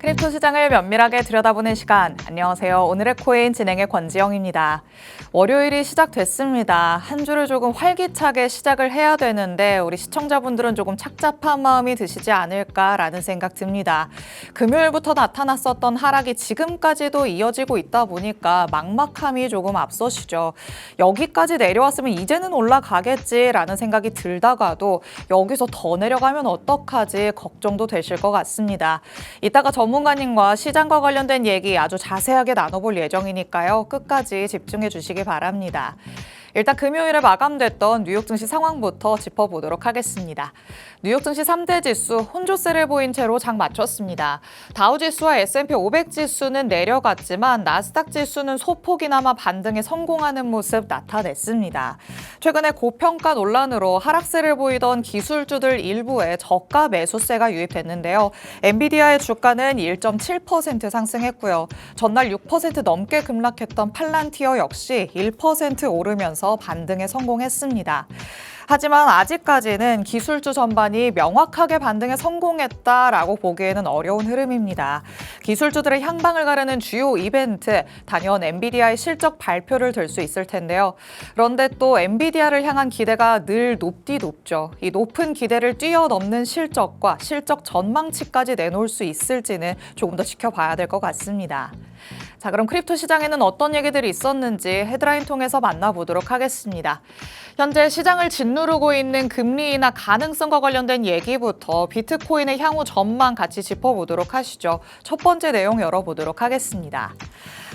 크립토 시장을 면밀하게 들여다보는 시간. 안녕하세요. 오늘의 코인 진행의 권지영입니다. 월요일이 시작됐습니다. 한 주를 조금 활기차게 시작을 해야 되는데 우리 시청자분들은 조금 착잡한 마음이 드시지 않을까라는 생각 듭니다. 금요일부터 나타났었던 하락이 지금까지도 이어지고 있다 보니까 막막함이 조금 앞서시죠. 여기까지 내려왔으면 이제는 올라가겠지라는 생각이 들다가도 여기서 더 내려가면 어떡하지 걱정도 되실 것 같습니다. 이따가 전문가님과 시장과 관련된 얘기 아주 자세하게 나눠볼 예정이니까요. 끝까지 집중해 주시기 바랍니다. 일단 금요일에 마감됐던 뉴욕 증시 상황부터 짚어보도록 하겠습니다. 뉴욕 증시 3대 지수 혼조세를 보인 채로 장 마쳤습니다. 다우 지수와 S&P 500 지수는 내려갔지만 나스닥 지수는 소폭이나마 반등에 성공하는 모습 나타냈습니다. 최근에 고평가 논란으로 하락세를 보이던 기술주들 일부에 저가 매수세가 유입됐는데요. 엔비디아의 주가는 1.7% 상승했고요. 전날 6% 넘게 급락했던 팔란티어 역시 1% 오르면서 반등에 성공했습니다. 하지만 아직까지는 기술주 전반이 명확하게 반등에 성공했다라고 보기에는 어려운 흐름입니다. 기술주들의 향방을 가르는 주요 이벤트, 단연 엔비디아의 실적 발표를 들 수 있을 텐데요. 그런데 또 엔비디아를 향한 기대가 늘 높죠. 이 높은 기대를 뛰어넘는 실적과 실적 전망치까지 내놓을 수 있을지는 조금 더 지켜봐야 될 것 같습니다. 자, 그럼 크립토 시장에는 어떤 얘기들이 있었는지 헤드라인 통해서 만나보도록 하겠습니다. 현재 시장을 짓누르고 있는 금리 인하 가능성과 관련된 얘기부터 비트코인의 향후 전망 같이 짚어보도록 하시죠. 첫 번째 내용 열어보도록 하겠습니다.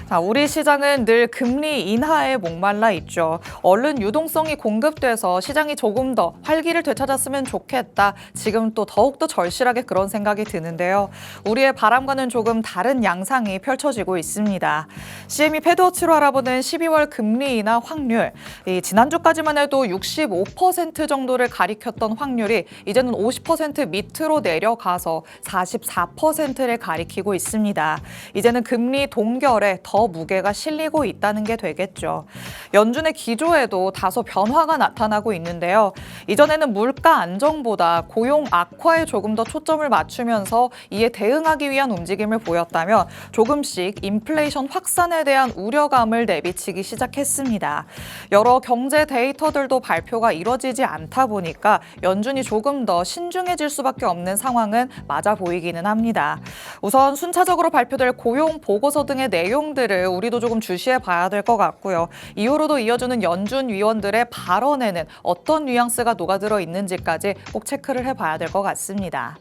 자, 우리 시장은 늘 금리 인하에 목말라 있죠. 얼른 유동성이 공급돼서 시장이 조금 더 활기를 되찾았으면 좋겠다. 지금 또 더욱더 절실하게 그런 생각이 드는데요. 우리의 바람과는 조금 다른 양상이 펼쳐지고 있습니다. CME 패드워치로 알아보는 12월 금리 인하 확률, 지난주까지만 해도 65% 정도를 가리켰던 확률이 이제는 50% 밑으로 내려가서 44%를 가리키고 있습니다. 이제는 금리 동결에 더 무게가 실리고 있다는 게 되겠죠. 연준의 기조에도 다소 변화가 나타나고 있는데요. 이전에는 물가 안정보다 고용 악화에 조금 더 초점을 맞추면서 이에 대응하기 위한 움직임을 보였다면 조금씩 인플레이션 확산에 대한 우려감을 내비치기 시작했습니다. 여러 경제 데이터들도 발표가 이뤄지지 않다 보니까 연준이 조금 더 신중해질 수밖에 없는 상황은 맞아 보이기는 합니다. 우선 순차적으로 발표될 고용 보고서 등의 내용들을 우리도 조금 주시해 봐야 될 것 같고요. 이후로도 이어주는 연준 위원들의 발언에는 어떤 뉘앙스가 녹아들어 있는지까지 꼭 체크를 해봐야 될 것 같습니다.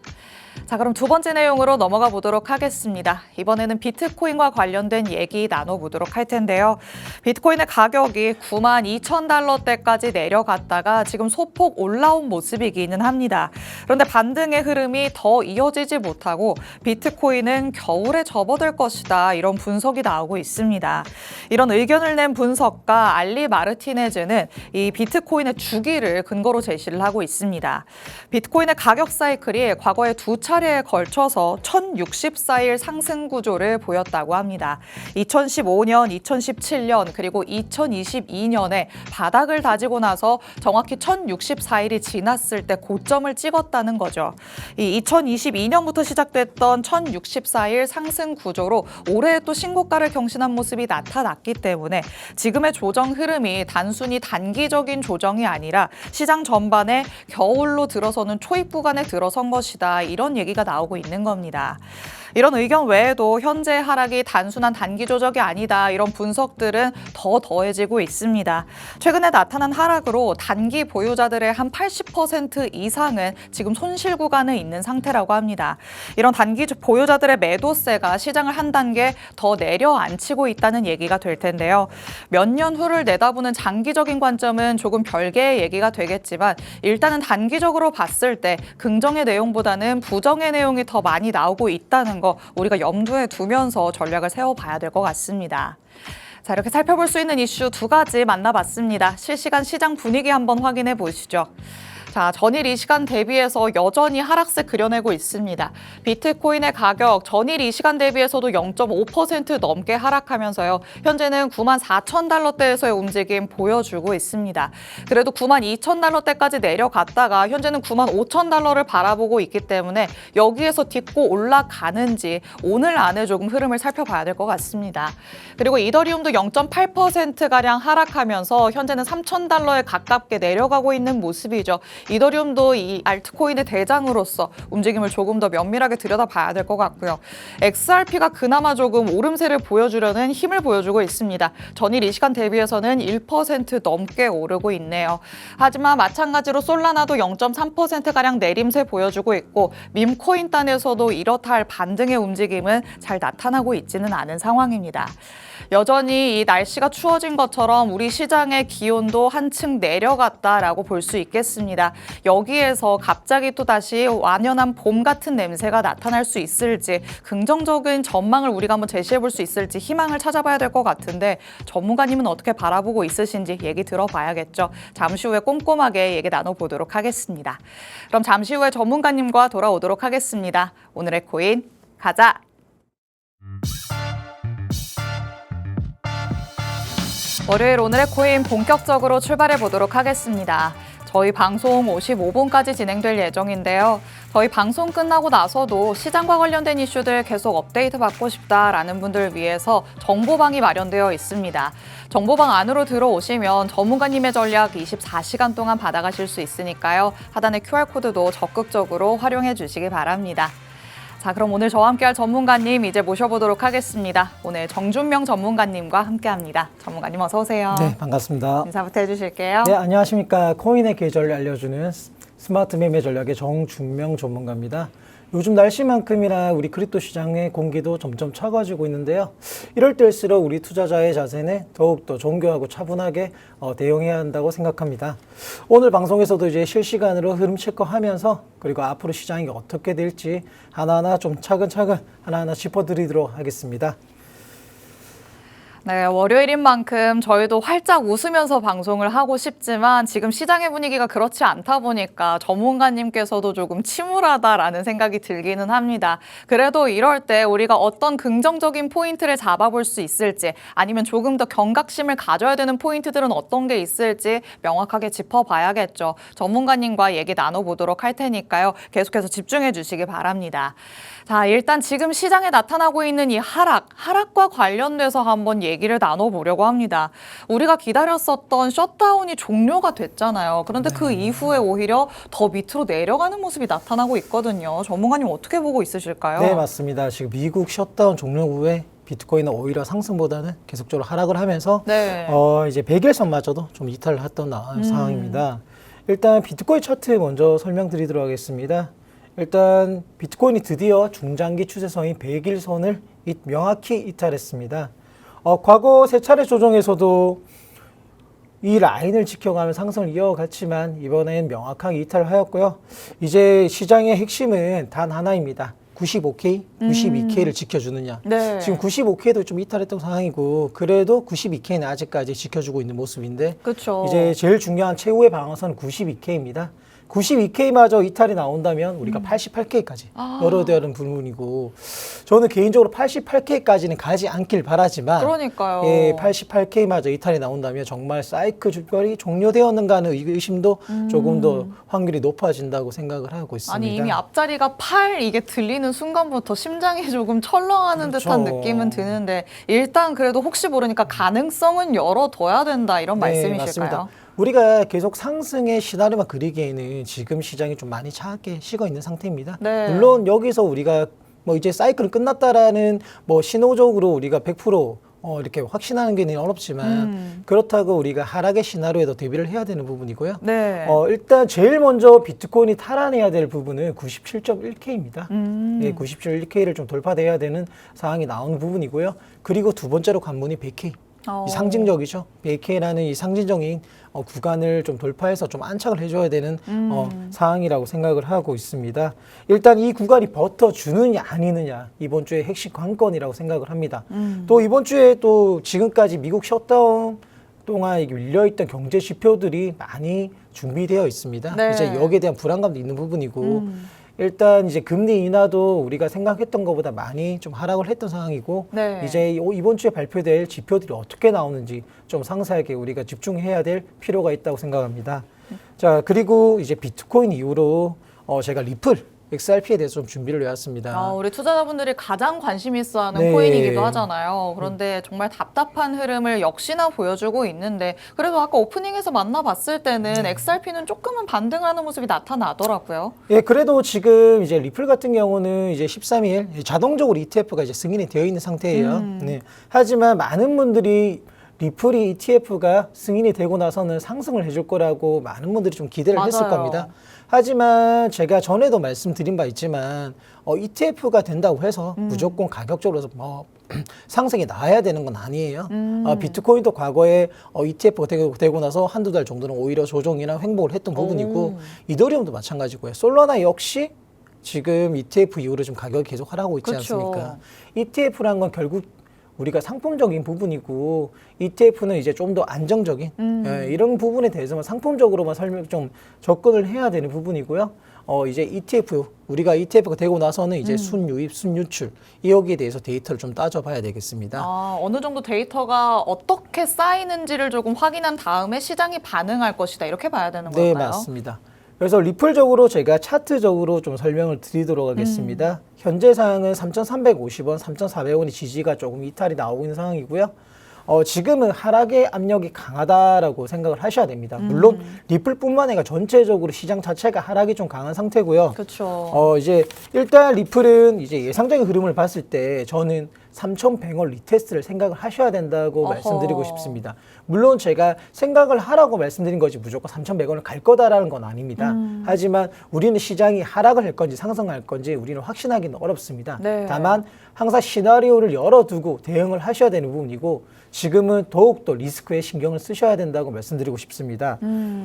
자, 그럼 두 번째 내용으로 넘어가 보도록 하겠습니다. 이번에는 비트코인과 관련된 얘기 나눠보도록 할 텐데요. 비트코인의 가격이 92,000달러대까지 내려갔다가 지금 소폭 올라온 모습이기는 합니다. 그런데 반등의 흐름이 더 이어지지 못하고 비트코인은 겨울에 접어들 것이다. 이런 분석이 나오고 있습니다. 이런 의견을 낸 분석가 알리 마르티네즈는 이 비트코인의 주기를 근거로 제시를 하고 있습니다. 비트코인의 가격 사이클이 과거에 두 차례에 걸쳐서 1064일 상승 구조를 보였다고 합니다. 2015년, 2017년 그리고 2022년에 바닥을 다지고 나서 정확히 1064일이 지났을 때 고점을 찍었다는 거죠. 이 2022년부터 시작됐던 1064일 상승 구조로 올해 또 신고가를 경신한 모습이 나타났기 때문에 지금의 조정 흐름이 단순히 단기적인 조정이 아니라 시장 전반에 겨울로 들어서는 초입 구간에 들어선 것이다. 이런 얘기가 나오고 있는 겁니다. 이런 의견 외에도 현재 하락이 단순한 단기 조정이 아니다. 이런 분석들은 더 더해지고 있습니다. 최근에 나타난 하락으로 단기 보유자들의 한 80% 이상은 지금 손실 구간에 있는 상태라고 합니다. 이런 단기 보유자들의 매도세가 시장을 한 단계 더 내려앉히고 있다는 얘기가 될 텐데요. 몇 년 후를 내다보는 장기적인 관점은 조금 별개의 얘기가 되겠지만 일단은 단기적으로 봤을 때 긍정의 내용보다는 부정의 내용이 더 많이 나오고 있다는 거 우리가 염두에 두면서 전략을 세워봐야 될 것 같습니다. 자, 이렇게 살펴볼 수 있는 이슈 두 가지 만나봤습니다. 실시간 시장 분위기 한번 확인해 보시죠. 자, 전일 이 시간 대비해서 여전히 하락세 그려내고 있습니다. 비트코인의 가격 전일 이 시간 대비해서도 0.5% 넘게 하락하면서요. 현재는 94,000달러대에서의 움직임 보여주고 있습니다. 그래도 92,000달러대까지 내려갔다가 현재는 95,000달러를 바라보고 있기 때문에 여기에서 딛고 올라가는지 오늘 안에 조금 흐름을 살펴봐야 될 것 같습니다. 그리고 이더리움도 0.8%가량 하락하면서 현재는 3,000달러에 가깝게 내려가고 있는 모습이죠. 이더리움도 이 알트코인의 대장으로서 움직임을 조금 더 면밀하게 들여다봐야 될 것 같고요. XRP가 그나마 조금 오름세를 보여주려는 힘을 보여주고 있습니다. 전일 이 시간 대비해서는 1% 넘게 오르고 있네요. 하지만 마찬가지로 솔라나도 0.3%가량 내림세 보여주고 있고 밈코인 단에서도 이렇다 할 반등의 움직임은 잘 나타나고 있지는 않은 상황입니다. 여전히 이 날씨가 추워진 것처럼 우리 시장의 기온도 한층 내려갔다라고 볼 수 있겠습니다. 여기에서 갑자기 또 다시 완연한 봄 같은 냄새가 나타날 수 있을지 긍정적인 전망을 우리가 한번 제시해 볼 수 있을지 희망을 찾아봐야 될 것 같은데 전문가님은 어떻게 바라보고 있으신지 얘기 들어봐야겠죠. 잠시 후에 꼼꼼하게 얘기 나눠보도록 하겠습니다. 그럼 잠시 후에 전문가님과 돌아오도록 하겠습니다. 오늘의 코인 가자! 월요일 오늘의 코인 본격적으로 출발해 보도록 하겠습니다. 저희 방송 55분까지 진행될 예정인데요. 저희 방송 끝나고 나서도 시장과 관련된 이슈들 계속 업데이트 받고 싶다라는 분들을 위해서 정보방이 마련되어 있습니다. 정보방 안으로 들어오시면 전문가님의 전략 24시간 동안 받아가실 수 있으니까요. 하단의 QR코드도 적극적으로 활용해 주시기 바랍니다. 자, 그럼 오늘 저와 함께할 전문가님 이제 모셔보도록 하겠습니다. 오늘 정준명 전문가님과 함께합니다. 전문가님 어서 오세요. 네, 반갑습니다. 인사부터 해주실게요. 네, 안녕하십니까. 코인의 계절을 알려주는 스마트 매매 전략의 정준명 전문가입니다. 요즘 날씨만큼이나 우리 크립토 시장의 공기도 점점 차가워지고 있는데요. 이럴 때일수록 우리 투자자의 자세는 더욱더 정교하고 차분하게 대응해야 한다고 생각합니다. 오늘 방송에서도 이제 실시간으로 흐름 체크하면서 그리고 앞으로 시장이 어떻게 될지 하나하나 좀 차근차근 하나하나 짚어드리도록 하겠습니다. 네, 월요일인 만큼 저희도 활짝 웃으면서 방송을 하고 싶지만 지금 시장의 분위기가 그렇지 않다 보니까 전문가님께서도 조금 침울하다라는 생각이 들기는 합니다. 그래도 이럴 때 우리가 어떤 긍정적인 포인트를 잡아볼 수 있을지 아니면 조금 더 경각심을 가져야 되는 포인트들은 어떤 게 있을지 명확하게 짚어봐야겠죠. 전문가님과 얘기 나눠보도록 할 테니까요. 계속해서 집중해 주시기 바랍니다. 자, 일단 지금 시장에 나타나고 있는 이 하락과 관련돼서 한번 얘기를 나눠보려고 합니다. 우리가 기다렸었던 셧다운이 종료가 됐잖아요. 그런데 그 이후에 오히려 더 밑으로 내려가는 모습이 나타나고 있거든요. 전문가님 어떻게 보고 있으실까요? 네, 맞습니다. 지금 미국 셧다운 종료 후에 비트코인은 오히려 상승보다는 계속적으로 하락을 하면서 네. 이제 100일선마저도 좀 이탈을 했던 상황입니다. 일단 비트코인 차트 먼저 설명드리도록 하겠습니다. 일단 비트코인이 드디어 중장기 추세선인 100일선을 명확히 이탈했습니다. 과거 세 차례 조정에서도 이 라인을 지켜가며 상승을 이어갔지만 이번엔 명확하게 이탈을 하였고요. 이제 시장의 핵심은 단 하나입니다. 95K, 92K를 지켜주느냐. 네. 지금 95K도 좀 이탈했던 상황이고 그래도 92K는 아직까지 지켜주고 있는 모습인데 그쵸. 이제 제일 중요한 최후의 방어선은 92K입니다. 92K마저 이탈이 나온다면 우리가 88K까지 열어야 되는 부분이고 저는 개인적으로 88K까지는 가지 않길 바라지만 그러니까요. 예, 88K마저 이탈이 나온다면 정말 사이클 주별이 종료되었는가 하는 의심도 조금 더 확률이 높아진다고 생각을 하고 있습니다. 아니 이미 앞자리가 8 이게 들리는 순간부터 심장이 조금 철렁하는 그렇죠. 듯한 느낌은 드는데 일단 그래도 혹시 모르니까 가능성은 열어둬야 된다 이런 말씀이실까요? 맞습니다. 우리가 계속 상승의 시나리오만 그리기에는 지금 시장이 좀 많이 차갑게 식어 있는 상태입니다. 네. 물론 여기서 우리가 뭐 이제 사이클은 끝났다라는 뭐 신호적으로 우리가 100% 이렇게 확신하는 게 어렵지만 그렇다고 우리가 하락의 시나리오에도 대비를 해야 되는 부분이고요. 네. 일단 제일 먼저 비트코인이 탈환해야 될 부분은 97.1K입니다. 예, 97.1K를 좀 돌파돼야 되는 상황이 나오는 부분이고요. 그리고 두 번째로 관문이 100K. 이 상징적이죠. 100K라는 이 상징적인 구간을 좀 돌파해서 좀 안착을 해줘야 되는 상황이라고 생각을 하고 있습니다. 일단 이 구간이 버텨주느냐 아니느냐 이번 주의 핵심 관건이라고 생각을 합니다. 또 이번 주에 또 지금까지 미국 셧다운 동안 이게 밀려있던 경제 지표들이 많이 준비되어 있습니다. 네. 이제 여기에 대한 불안감도 있는 부분이고 일단 이제 금리 인하도 우리가 생각했던 것보다 많이 좀 하락을 했던 상황이고 네. 이제 이번 주에 발표될 지표들이 어떻게 나오는지 좀 상세하게 우리가 집중해야 될 필요가 있다고 생각합니다. 자, 그리고 이제 비트코인 이후로 제가 리플 XRP에 대해서 좀 준비를 해왔습니다. 우리 투자자분들이 가장 관심 있어하는 네. 코인이기도 하잖아요. 그런데 정말 답답한 흐름을 역시나 보여주고 있는데 그래도 아까 오프닝에서 만나봤을 때는 XRP는 조금은 반등하는 모습이 나타나더라고요. 예, 그래도 지금 이제 리플 같은 경우는 이제 13일 자동적으로 ETF가 이제 승인이 되어 있는 상태예요. 네. 하지만 많은 분들이 리플이 ETF가 승인이 되고 나서는 상승을 해줄 거라고 많은 분들이 좀 기대를 했을 맞아요. 겁니다. 하지만 제가 전에도 말씀드린 바 있지만 ETF가 된다고 해서 무조건 가격적으로 뭐 상승이 나와야 되는 건 아니에요. 비트코인도 과거에 ETF가 되고 나서 한두 달 정도는 오히려 조정이나 횡보를 했던 부분이고 이더리움도 마찬가지고요. 솔라나 역시 지금 ETF 이후로 좀 가격이 계속 하락하고 있지 그쵸. 않습니까? ETF란 건 결국 우리가 상품적인 부분이고 ETF는 이제 좀 더 안정적인 이런 부분에 대해서만 상품적으로만 좀 접근을 해야 되는 부분이고요. 이제 ETF 우리가 ETF가 되고 나서는 이제 순유입, 순유출 여기에 대해서 데이터를 좀 따져봐야 되겠습니다. 어느 정도 데이터가 어떻게 쌓이는지를 조금 확인한 다음에 시장이 반응할 것이다 이렇게 봐야 되는 네, 건가요? 맞습니다. 그래서 리플적으로 제가 차트적으로 좀 설명을 드리도록 하겠습니다. 현재 상황은 3,350원, 3,400원의 지지가 조금 이탈이 나오고 있는 상황이고요. 지금은 하락의 압력이 강하다라고 생각을 하셔야 됩니다. 물론 리플뿐만 아니라 전체적으로 시장 자체가 하락이 좀 강한 상태고요. 그렇죠. 이제 일단 리플은 이제 예상적인 흐름을 봤을 때 저는 3,100원 리테스트를 생각을 하셔야 된다고 말씀드리고 싶습니다. 물론 제가 생각을 하라고 말씀드린 거지 무조건 3,100원을 갈 거다라는 건 아닙니다. 하지만 우리는 시장이 하락을 할 건지 상승할 건지 우리는 확신하기는 어렵습니다. 네. 다만 항상 시나리오를 열어두고 대응을 하셔야 되는 부분이고 지금은 더욱더 리스크에 신경을 쓰셔야 된다고 말씀드리고 싶습니다.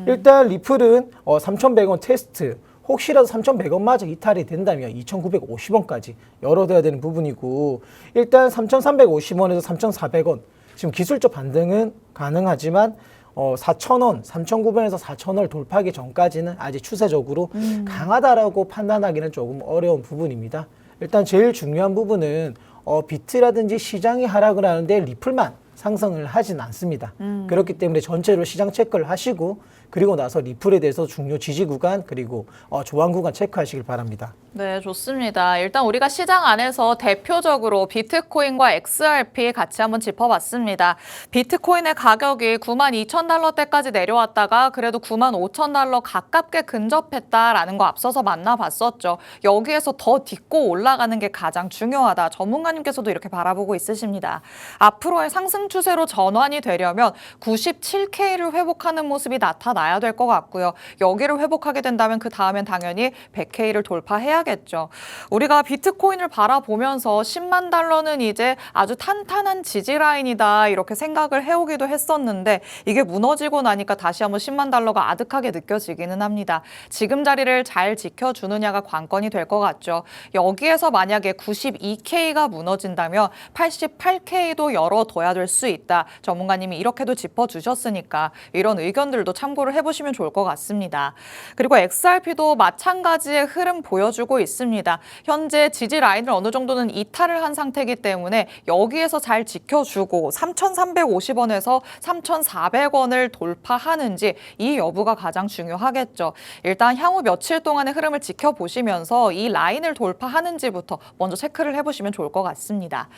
일단 리플은 3,100원 테스트 혹시라도 3,100원마저 이탈이 된다면 2,950원까지 열어둬야 되는 부분이고 일단 3,350원에서 3,400원 지금 기술적 반등은 가능하지만 4,000원, 3,900원에서 4,000원을 돌파하기 전까지는 아직 추세적으로 강하다라고 판단하기는 조금 어려운 부분입니다. 일단 제일 중요한 부분은 비트라든지 시장이 하락을 하는데 리플만 상승을 하진 않습니다. 그렇기 때문에 전체로 시장 체크를 하시고 그리고 나서 리플에 대해서 중요 지지 구간 그리고 조항 구간 체크하시길 바랍니다. 네, 좋습니다. 일단 우리가 시장 안에서 대표적으로 비트코인과 XRP 같이 한번 짚어봤습니다. 비트코인의 가격이 92,000달러대까지 내려왔다가 그래도 95,000달러 가깝게 근접했다라는 거 앞서서 만나봤었죠. 여기에서 더 딛고 올라가는 게 가장 중요하다. 전문가님께서도 이렇게 바라보고 있으십니다. 앞으로의 상승 추세로 전환이 되려면 97K를 회복하는 모습이 나타나야 될 것 같고요. 여기를 회복하게 된다면 그 다음엔 당연히 100K를 돌파해야겠죠. 우리가 비트코인을 바라보면서 10만 달러는 이제 아주 탄탄한 지지 라인이다 이렇게 생각을 해오기도 했었는데 이게 무너지고 나니까 다시 한번 10만 달러가 아득하게 느껴지기는 합니다. 지금 자리를 잘 지켜주느냐가 관건이 될 것 같죠. 여기에서 만약에 92K가 무너진다면 88K도 열어둬야 될 수 있다. 전문가님이 이렇게도 짚어주셨으니까 이런 의견들도 참고를 해보시면 좋을 것 같습니다. 그리고 XRP도 마찬가지의 흐름 보여주고 있습니다. 현재 지지 라인을 어느 정도는 이탈을 한 상태이기 때문에 여기에서 잘 지켜주고 3,350원에서 3,400원을 돌파하는지 이 여부가 가장 중요하겠죠. 일단 향후 며칠 동안의 흐름을 지켜보시면서 이 라인을 돌파하는지부터 먼저 체크를 해보시면 좋을 것 같습니다.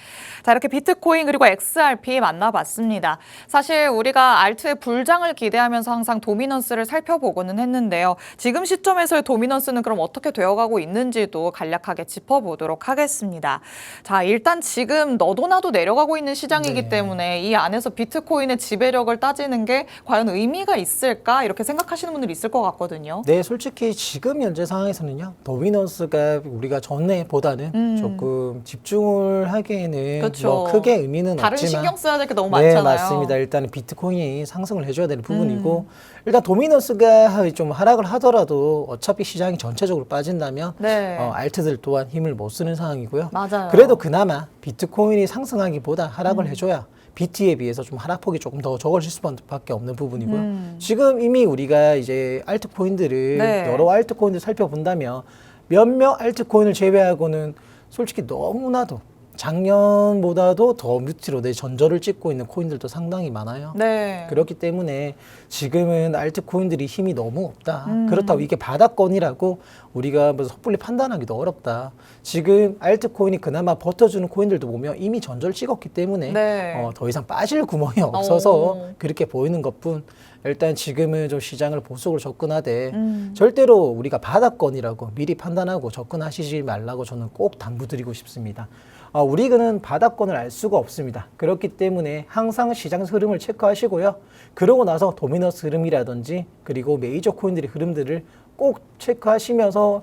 자, 이렇게 비트코인 그리고 XRP 만나봤습니다. 사실 우리가 알트의 불장을 기대하면서 항상 도미넌스를 살펴보고는 했는데요. 지금 시점에서의 도미넌스는 그럼 어떻게 되어가고 있는지도 간략하게 짚어보도록 하겠습니다. 자, 일단 지금 너도 나도 내려가고 있는 시장이기 네. 때문에 이 안에서 비트코인의 지배력을 따지는 게 과연 의미가 있을까 이렇게 생각하시는 분들이 있을 것 같거든요. 네, 솔직히 지금 현재 상황에서는요. 도미넌스가 우리가 전에보다는 조금 집중을 하기에는 그렇죠. 뭐 크게 의미는 다른 없지만 신경 써야 될 게 너무 네, 많잖아요. 맞습니다. 일단은 비트코인이 상승을 해줘야 되는 부분이고 일단 도미넌스가 좀 하락을 하더라도 어차피 시장이 전체적으로 빠진다면 네. 알트들 또한 힘을 못 쓰는 상황이고요. 맞아요. 그래도 그나마 비트코인이 상승하기보다 하락을 해줘야 BT에 비해서 좀 하락폭이 조금 더 적어질 수밖에 없는 부분이고요. 지금 이미 우리가 이제 알트코인들을 네. 여러 알트코인들 살펴본다면 몇몇 알트코인을 제외하고는 솔직히 너무나도 작년보다도 더 밑으로 내 전저를 찍고 있는 코인들도 상당히 많아요. 네. 그렇기 때문에 지금은 알트코인들이 힘이 너무 없다. 그렇다고 이게 바닥권이라고 우리가 뭐 섣불리 판단하기도 어렵다. 지금 알트코인이 그나마 버텨주는 코인들도 보면 이미 전저를 찍었기 때문에 네. 더 이상 빠질 구멍이 없어서 오. 그렇게 보이는 것뿐. 일단 지금은 좀 시장을 보수적으로 접근하되 절대로 우리가 바닥권이라고 미리 판단하고 접근하시지 말라고 저는 꼭 당부드리고 싶습니다. 우리는 바닥권을 알 수가 없습니다. 그렇기 때문에 항상 시장 흐름을 체크하시고요. 그러고 나서 도미너스 흐름이라든지 그리고 메이저 코인들의 흐름들을 꼭 체크하시면서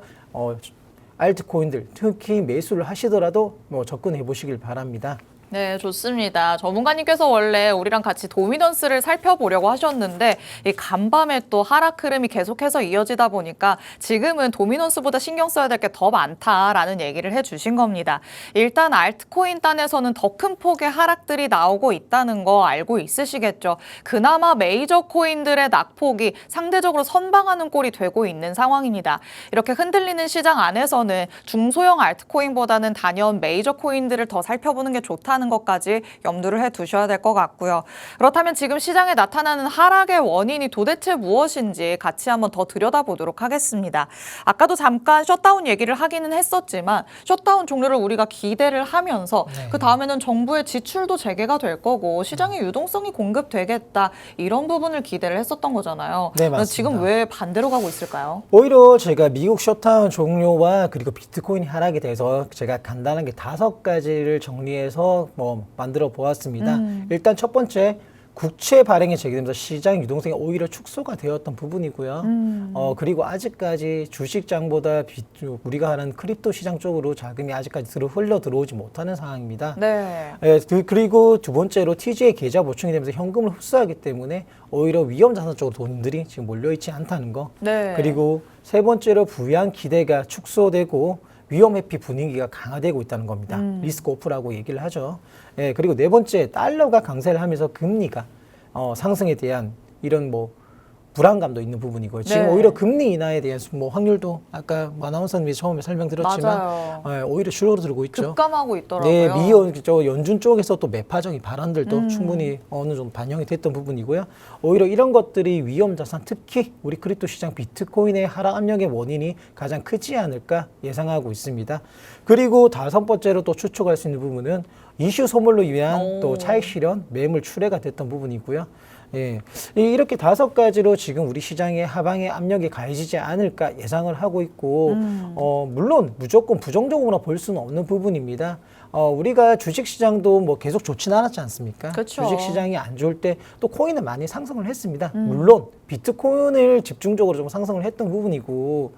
알트코인들 특히 매수를 하시더라도 접근해 보시길 바랍니다. 네, 좋습니다. 전문가님께서 원래 우리랑 같이 도미넌스를 살펴보려고 하셨는데 이 간밤에 또 하락 흐름이 계속해서 이어지다 보니까 지금은 도미넌스보다 신경 써야 될 게 더 많다라는 얘기를 해주신 겁니다. 일단 알트코인 단에서는 더 큰 폭의 하락들이 나오고 있다는 거 알고 있으시겠죠. 그나마 메이저 코인들의 낙폭이 상대적으로 선방하는 꼴이 되고 있는 상황입니다. 이렇게 흔들리는 시장 안에서는 중소형 알트코인보다는 단연 메이저 코인들을 더 살펴보는 게 좋다는 것까지 염두를 해 두셔야 될 것 같고요. 그렇다면 지금 시장에 나타나는 하락의 원인이 도대체 무엇인지 같이 한번 더 들여다보도록 하겠습니다. 아까도 잠깐 셧다운 얘기를 하기는 했었지만 셧다운 종료를 우리가 기대를 하면서 그 다음에는 정부의 지출도 재개가 될 거고 시장의 유동성이 공급되겠다 이런 부분을 기대를 했었던 거잖아요. 네, 맞습니다. 지금 왜 반대로 가고 있을까요? 오히려 제가 미국 셧다운 종료와 그리고 비트코인 하락에 대해서 제가 간단하게 5가지를 정리해서 만들어 보았습니다. 일단 첫 번째, 국채 발행이 제기되면서 시장 유동성이 오히려 축소가 되었던 부분이고요. 그리고 아직까지 주식장보다 우리가 하는 크립토 시장 쪽으로 자금이 아직까지 흘러 들어오지 못하는 상황입니다. 네. 그리고 두 번째로 TG의 계좌 보충이 되면서 현금을 흡수하기 때문에 오히려 위험 자산 쪽으로 돈들이 지금 몰려있지 않다는 거. 네. 그리고 세 번째로 부양 기대가 축소되고 위험 회피 분위기가 강화되고 있다는 겁니다. 리스크 오프라고 얘기를 하죠. 그리고 네 번째, 달러가 강세를 하면서 금리가 상승에 대한 이런 불안감도 있는 부분이고요. 지금 네. 오히려 금리 인하에 대한 확률도 아까 아나운서님이 처음에 설명드렸지만 맞아요. 오히려 줄어들고 있죠. 급감하고 있더라고요. 네, 연준 쪽에서 또 매파적인 발언들도 충분히 어느 정도 반영이 됐던 부분이고요. 오히려 이런 것들이 위험 자산, 특히 우리 크립토 시장 비트코인의 하락 압력의 원인이 가장 크지 않을까 예상하고 있습니다. 그리고 5번째로 또 추측할 수 있는 부분은 이슈 소멸로 위한 또 차익 실현, 매물 출회가 됐던 부분이고요. 이렇게 5가지로 지금 우리 시장의 하방의 압력이 가해지지 않을까 예상을 하고 있고, 물론 무조건 부정적으로 볼 수는 없는 부분입니다. 우리가 주식시장도 계속 좋지는 않았지 않습니까? 그쵸. 주식시장이 안 좋을 때 또 코인은 많이 상승을 했습니다. 물론 비트코인을 집중적으로 좀 상승을 했던 부분이고,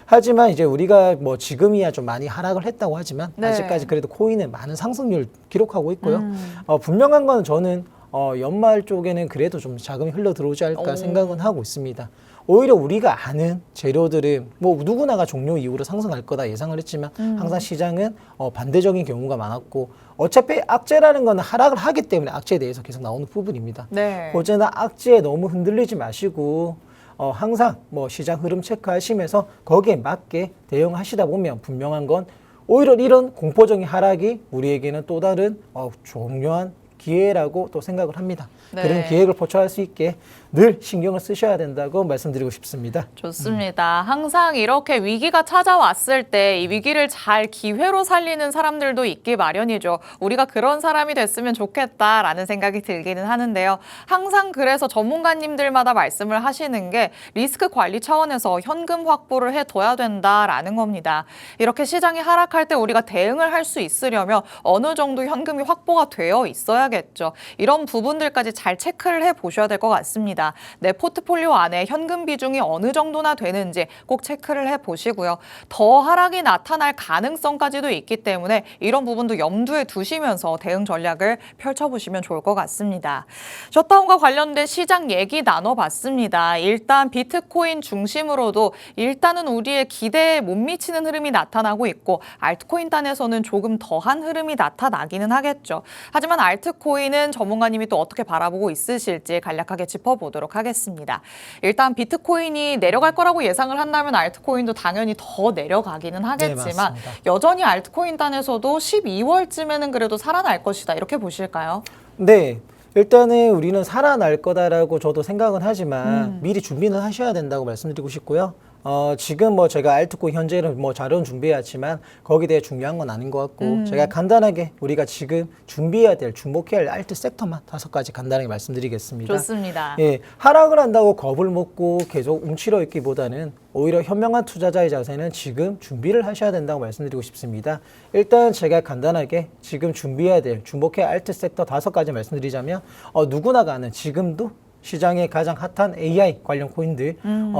하지만 이제 우리가 지금이야 좀 많이 하락을 했다고 하지만 네. 아직까지 그래도 코인은 많은 상승률 기록하고 있고요. 분명한 건 저는 연말 쪽에는 그래도 좀 자금이 흘러 들어오지 않을까 생각은 하고 있습니다. 오히려 우리가 아는 재료들은 누구나가 종료 이후로 상승할 거다 예상을 했지만 항상 시장은 반대적인 경우가 많았고, 어차피 악재라는 거는 하락을 하기 때문에 악재에 대해서 계속 나오는 부분입니다. 네. 어제나 악재에 너무 흔들리지 마시고 항상 시장 흐름 체크하시면서 거기에 맞게 대응하시다 보면 분명한 건 오히려 이런 공포적인 하락이 우리에게는 또 다른 중요한 기회라고 또 생각을 합니다. 네. 그런 기획을 포착할 수 있게 늘 신경을 쓰셔야 된다고 말씀드리고 싶습니다. 좋습니다. 항상 이렇게 위기가 찾아왔을 때 이 위기를 잘 기회로 살리는 사람들도 있기 마련이죠. 우리가 그런 사람이 됐으면 좋겠다라는 생각이 들기는 하는데요. 항상 그래서 전문가님들마다 말씀을 하시는 게 리스크 관리 차원에서 현금 확보를 해둬야 된다라는 겁니다. 이렇게 시장이 하락할 때 우리가 대응을 할 수 있으려면 어느 정도 현금이 확보가 되어 있어야겠죠. 이런 부분들까지 잘 체크를 해보셔야 될 것 같습니다. 있습니다. 내 포트폴리오 안에 현금 비중이 어느 정도나 되는지 꼭 체크를 해보시고요. 더 하락이 나타날 가능성까지도 있기 때문에 이런 부분도 염두에 두시면서 대응 전략을 펼쳐보시면 좋을 것 같습니다. 셧다운과 관련된 시장 얘기 나눠봤습니다. 일단 비트코인 중심으로도 일단은 우리의 기대에 못 미치는 흐름이 나타나고 있고 알트코인 단에서는 조금 더한 흐름이 나타나기는 하겠죠. 하지만 알트코인은 전문가님이 또 어떻게 바라보고 있으실지 간략하게 짚어보도록 하겠습니다. 일단 비트코인이 내려갈 거라고 예상을 한다면 알트코인도 당연히 더 내려가기는 하겠지만 네, 여전히 알트코인 단에서도 12월쯤에는 그래도 살아날 것이다. 이렇게 보실까요? 네. 일단은 우리는 살아날 거다라고 저도 생각은 하지만 미리 준비는 하셔야 된다고 말씀드리고 싶고요. 지금 뭐 제가 알트코인 현재는 뭐 자료는 준비해왔지만 거기에 대해 중요한 건 아닌 것 같고 제가 간단하게 우리가 지금 준비해야 될 주목해야 할 알트 섹터만 5가지 간단하게 말씀드리겠습니다. 좋습니다. 예, 하락을 한다고 겁을 먹고 계속 움츠러 있기보다는 오히려 현명한 투자자의 자세는 지금 준비를 하셔야 된다고 말씀드리고 싶습니다. 일단 제가 간단하게 지금 준비해야 될 주목해야 할 알트 섹터 5가지 말씀드리자면 누구나가 아는 지금도 시장에 가장 핫한 AI 관련 코인들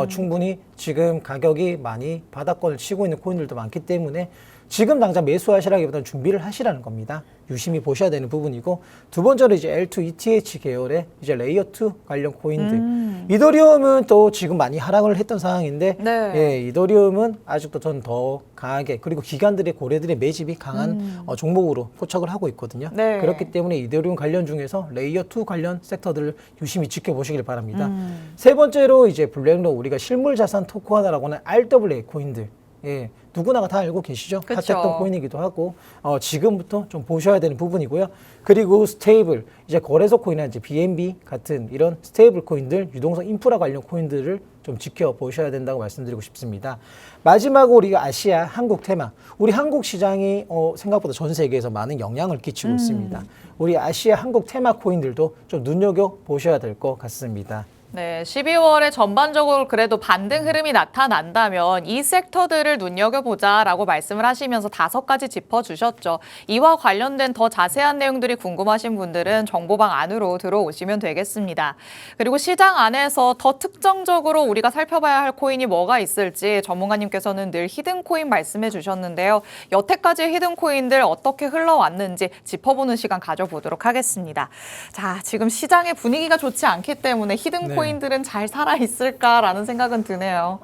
충분히 지금 가격이 많이 바닥권을 치고 있는 코인들도 많기 때문에 지금 당장 매수하시라기보다는 준비를 하시라는 겁니다. 유심히 보셔야 되는 부분이고 두 번째로 이제 L2 ETH 계열의 이제 레이어 2 관련 코인들. 이더리움은 또 지금 많이 하락을 했던 상황인데 네. 예, 이더리움은 아직도 저는 더 강하게 그리고 기관들의 고래들의 매집이 강한 종목으로 포착을 하고 있거든요. 네. 그렇기 때문에 이더리움 관련 중에서 레이어 2 관련 섹터들을 유심히 지켜보시길 바랍니다. 세 번째로 이제 블랙록 우리가 실물 자산 토큰 하나라고 하는 RWA 코인들. 예, 누구나가 다 알고 계시죠? 그쵸. 핫했던 코인이기도 하고 지금부터 좀 보셔야 되는 부분이고요. 그리고 스테이블, 이제 거래소 코인이나 이제 BNB 같은 이런 스테이블 코인들, 유동성 인프라 관련 코인들을 좀 지켜보셔야 된다고 말씀드리고 싶습니다. 마지막으로 우리가 아시아, 한국 테마. 우리 한국 시장이 생각보다 전 세계에서 많은 영향을 끼치고 있습니다. 우리 아시아, 한국 테마 코인들도 좀 눈여겨보셔야 될 것 같습니다. 네, 12월에 전반적으로 그래도 반등 흐름이 나타난다면 이 섹터들을 눈여겨보자라고 말씀을 하시면서 5가지 짚어주셨죠. 이와 관련된 더 자세한 내용들이 궁금하신 분들은 정보방 안으로 들어오시면 되겠습니다. 그리고 시장 안에서 더 특정적으로 우리가 살펴봐야 할 코인이 뭐가 있을지 전문가님께서는 늘 히든 코인 말씀해 주셨는데요. 여태까지의 히든 코인들 어떻게 흘러왔는지 짚어보는 시간 가져보도록 하겠습니다. 자, 지금 시장의 분위기가 좋지 않기 때문에 히든 코인들은 잘 살아있을까라는 생각은 드네요.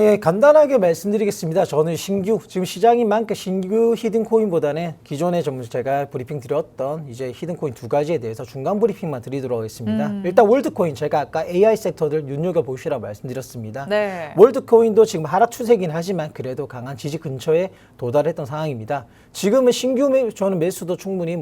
예, 간단하게 말씀드리겠습니다. 저는 지금 시장인 만큼 신규 히든 코인보다는 기존에 좀 제가 브리핑 드렸던 이제 히든 코인 2가지에 대해서 중간 브리핑만 드리도록 하겠습니다. 일단 월드코인, 제가 아까 AI 섹터들 눈여겨보시라고 말씀드렸습니다. 네. 월드코인도 지금 하락 추세긴 하지만 그래도 강한 지지 근처에 도달했던 상황입니다. 지금은 저는 매수도 충분히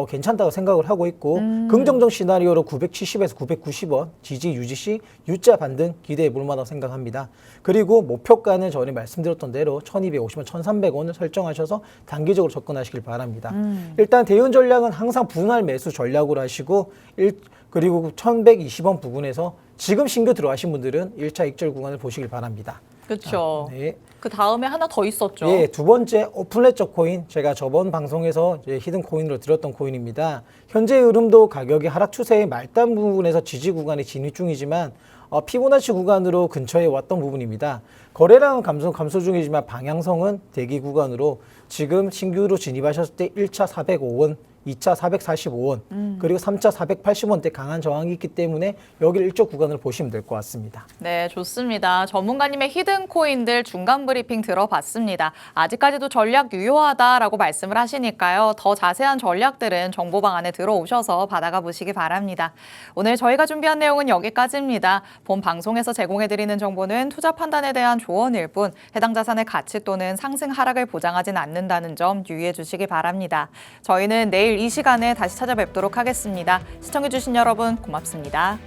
괜찮다고 생각을 하고 있고 긍정적 시나리오로 970에서 990원 지지 유지 시 U자 반등 기대해 볼 만하다고 생각합니다. 그리고 목표가는 전에 말씀드렸던 대로 1250원, 1300원을 설정하셔서 단기적으로 접근하시길 바랍니다. 일단 대응 전략은 항상 분할 매수 전략으로 하시고 그리고 1120원 부근에서 지금 신규 들어가신 분들은 1차 익절 구간을 보시길 바랍니다. 그렇죠. 네. 그 다음에 하나 더 있었죠. 예, 두 번째 오픈레저 코인, 제가 저번 방송에서 이제 히든 코인으로 드렸던 코인입니다. 현재 흐름도 가격이 하락 추세의 말단 부분에서 지지 구간이 진입 중이지만 피보나치 구간으로 근처에 왔던 부분입니다. 거래량은 감소 중이지만 방향성은 대기 구간으로 지금 신규로 진입하셨을 때 1차 405원, 2차 445원, 그리고 3차 480원대 강한 저항이 있기 때문에 여기 일정 구간을 보시면 될 것 같습니다. 네, 좋습니다. 전문가님의 히든 코인들 중간 브리핑 들어봤습니다. 아직까지도 전략 유효하다라고 말씀을 하시니까요. 더 자세한 전략들은 정보방 안에 들어오셔서 받아가 보시기 바랍니다. 오늘 저희가 준비한 내용은 여기까지입니다. 본 방송에서 제공해드리는 정보는 투자 판단에 대한 조언일 뿐 해당 자산의 가치 또는 상승 하락을 보장하진 않는다는 점 유의해 주시기 바랍니다. 저희는 내일 이 시간에 다시 찾아뵙도록 하겠습니다. 시청해주신 여러분 고맙습니다.